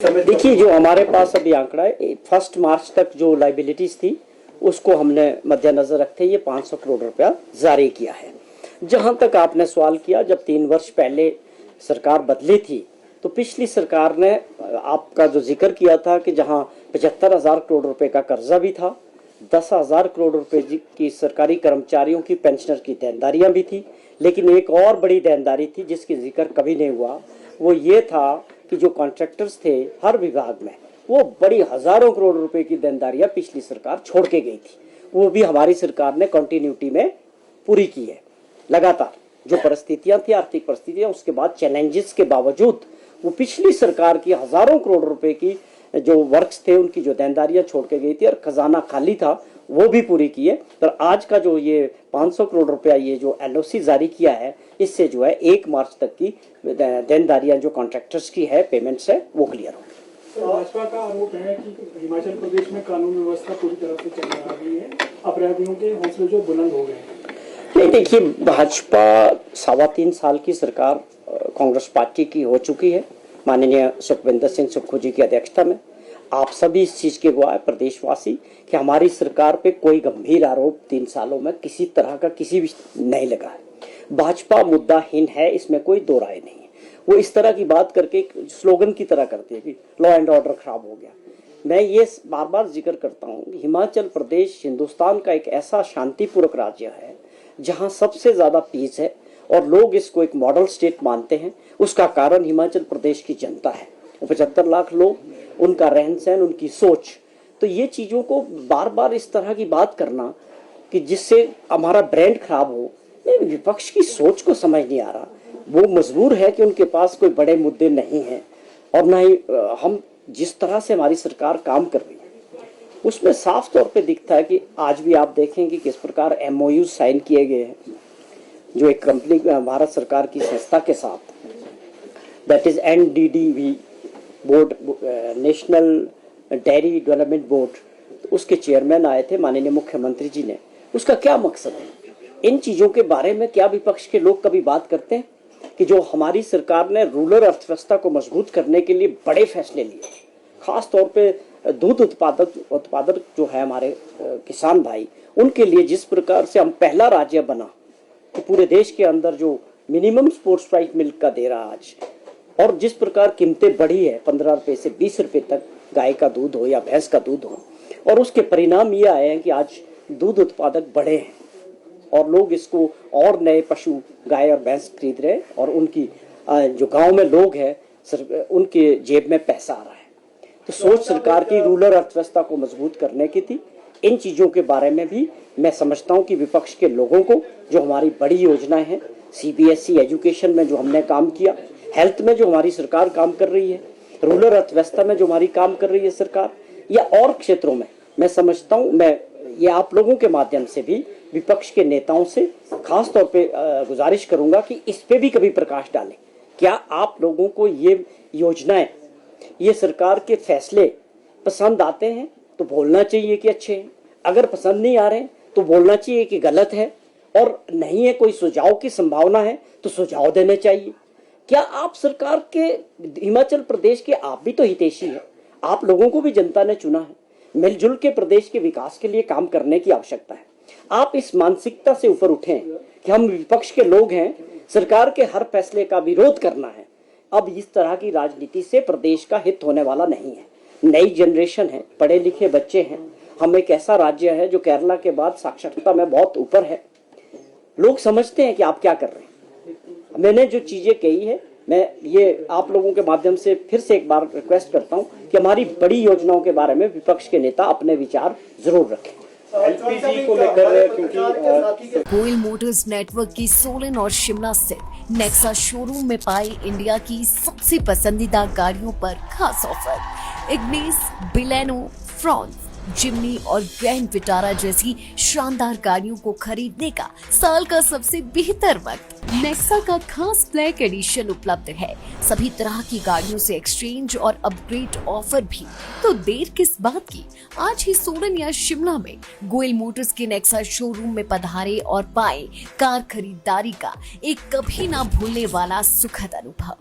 देखिए, जो हमारे पास अभी आंकड़ा है 1 मार्च तक जो लाइबिलिटीज थी उसको हमने मद्देनजर रखते ये 500 करोड़ रुपया जारी किया है। जहां तक आपने सवाल किया, जब 3 वर्ष पहले सरकार बदली थी तो पिछली सरकार ने आपका जो जिक्र किया था कि जहां 75,000 करोड़ रुपए का कर्जा भी था, 10,000 करोड़ रुपए की सरकारी कर्मचारियों की पेंशनर की देनदारियां भी थी, लेकिन एक और बड़ी देनदारी थी जिसकी जिक्र कभी नहीं हुआ। वो ये था कि जो कॉन्ट्रैक्टर्स थे हर विभाग में, वो बड़ी हजारों करोड़ रुपए की देनदारियां पिछली सरकार छोड़ के गई थी, वो भी हमारी सरकार ने कंटिन्यूटी में पूरी की है। लगातार जो परिस्थितियां थी, आर्थिक परिस्थितियां, उसके बाद चैलेंजेस के बावजूद वो पिछली सरकार की हजारों करोड़ रुपए की जो वर्क्स थे उनकी जो देनदारियां छोड़ के गई थी और खजाना खाली था वो भी पूरी की है। तो आज का जो ये 500 करोड़ रुपया ये जो एलओसी जारी किया है, इससे जो है 1 मार्च तक की देनदारियां जो कॉन्ट्रैक्टर्स की है, पेमेंट्स है, वो क्लियर हो। तो भाजपा का आरोप है कि हिमाचल प्रदेश में कानून व्यवस्था पूरी तरह से चल रही है, अपराधियों के हौसले जो बुलंद हो गए। नहीं, देखिए, भाजपा 3.25 साल की सरकार कांग्रेस पार्टी की हो चुकी है, माननीय सुखविंदर सिंह सुक्खू जी की अध्यक्षता में। आप सभी इस चीज के गवाह, प्रदेशवासी, कि हमारी सरकार पे कोई गंभीर आरोप 3 सालों में किसी तरह का किसी भी नहीं लगा है। भाजपा मुद्दाहीन है, इसमें कोई दो राय नहीं है। वो इस तरह की बात करके स्लोगन की तरह करती है कि लॉ एंड ऑर्डर खराब हो गया। मैं ये बार बार जिक्र करता हूँ, हिमाचल प्रदेश हिंदुस्तान का एक ऐसा शांतिपूर्वक राज्य है जहाँ सबसे ज्यादा पीस है और लोग इसको एक मॉडल स्टेट मानते हैं। उसका कारण हिमाचल प्रदेश की जनता है, 75 लाख लोग, उनका रहन सहन, उनकी सोच। तो ये चीजों को बार बार इस तरह की बात करना कि जिससे हमारा ब्रांड खराब हो, विपक्ष की सोच को समझ नहीं आ रहा। वो मजबूर है कि उनके पास कोई बड़े मुद्दे नहीं हैं और ना ही हम जिस तरह से हमारी सरकार काम कर रही है उसमें साफ तौर पे दिखता है कि आज भी आप देखें कि किस प्रकार एमओयू साइन किए गए हैं जो एक कंपनी, भारत सरकार की संस्था के साथ, that is NDDB board, national dairy development board. तो उसके चेयरमैन आए थे माननीय मुख्यमंत्री जी ने। उसका क्या मकसद है? इन चीजों के बारे में क्या विपक्ष के लोग कभी बात करते हैं कि जो हमारी सरकार ने रूरल अर्थव्यवस्था को मजबूत करने के लिए बड़े फैसले लिए, खास तौर पे दूध उत्पादक जो है हमारे किसान भाई, उनके लिए जिस प्रकार से हम पहला राज्य बना कि पूरे देश के अंदर जो मिनिमम स्पोर्ट्स प्राइस मिल्क का दे रहा आज, और जिस प्रकार कीमतें बढ़ी है 15 रुपए से 20 रुपए तक गाय का दूध हो या भैंस का दूध हो, और उसके परिणाम ये आए हैं कि आज दूध उत्पादक बढ़े हैं और लोग इसको और नए पशु गाय और भैंस खरीद रहे हैं और उनकी जो गांव में लोग हैं उनके जेब में पैसा आ रहा है। तो सोच सरकार की रूरल अर्थव्यवस्था को मजबूत करने की थी। इन चीजों के बारे में भी मैं समझता हूं कि विपक्ष के लोगों को जो हमारी बड़ी योजनाएं हैं, सीबीएसई एजुकेशन में जो हमने काम किया, हेल्थ में जो हमारी सरकार काम कर रही है, रूरल अर्थव्यवस्था में जो हमारी काम कर रही है सरकार, या और क्षेत्रों में, मैं समझता हूं, मैं ये आप लोगों के माध्यम से भी विपक्ष के नेताओं से खास तौर पे गुजारिश करूंगा कि इस पे भी कभी प्रकाश डालें। क्या आप लोगों को ये योजनाएं, ये सरकार के फैसले पसंद आते हैं तो बोलना चाहिए कि अच्छे हैं, अगर पसंद नहीं आ रहे तो बोलना चाहिए कि गलत है, और नहीं है कोई सुझाव की संभावना है तो सुझाव देने चाहिए। क्या आप सरकार के, हिमाचल प्रदेश के आप भी तो हितैषी हैं, आप लोगों को भी जनता ने चुना है, मिलजुल के प्रदेश के विकास के लिए काम करने की आवश्यकता है। आप इस मानसिकता से ऊपर उठें कि हम विपक्ष के लोग हैं, सरकार के हर फैसले का विरोध करना है। अब इस तरह की राजनीति से प्रदेश का हित होने वाला नहीं है। नई जनरेशन है, पढ़े लिखे बच्चे हैं, हम एक ऐसा राज्य है जो केरला के बाद साक्षरता में बहुत ऊपर है। लोग समझते हैं कि आप क्या कर रहे हैं। मैंने जो चीजें कही है, मैं ये आप लोगों के माध्यम से फिर से एक बार रिक्वेस्ट करता हूं कि हमारी बड़ी योजनाओं के बारे में विपक्ष के नेता अपने विचार जरूर रखें। एलपीजी को लेकर क्योंकि गोयल मोटर्स नेटवर्क की सोलन और शिमला स्थित नेक्सा शोरूम में पाई इंडिया की सबसे पसंदीदा गाड़ियों पर खास ऑफर। इग्निस, बिलेनो, फ्रॉन्स, जिम्नी और ग्रैंड विटारा जैसी शानदार गाड़ियों को खरीदने का साल का सबसे बेहतर वक्त। नेक्सा का खास ब्लैक एडिशन उपलब्ध है। सभी तरह की गाड़ियों से एक्सचेंज और अपग्रेड ऑफर भी। तो देर किस बात की, आज ही सोलन या शिमला में गोयल मोटर्स के नेक्सा शोरूम में पधारे और पाए कार खरीदारी का एक कभी ना भूलने वाला सुखद अनुभव।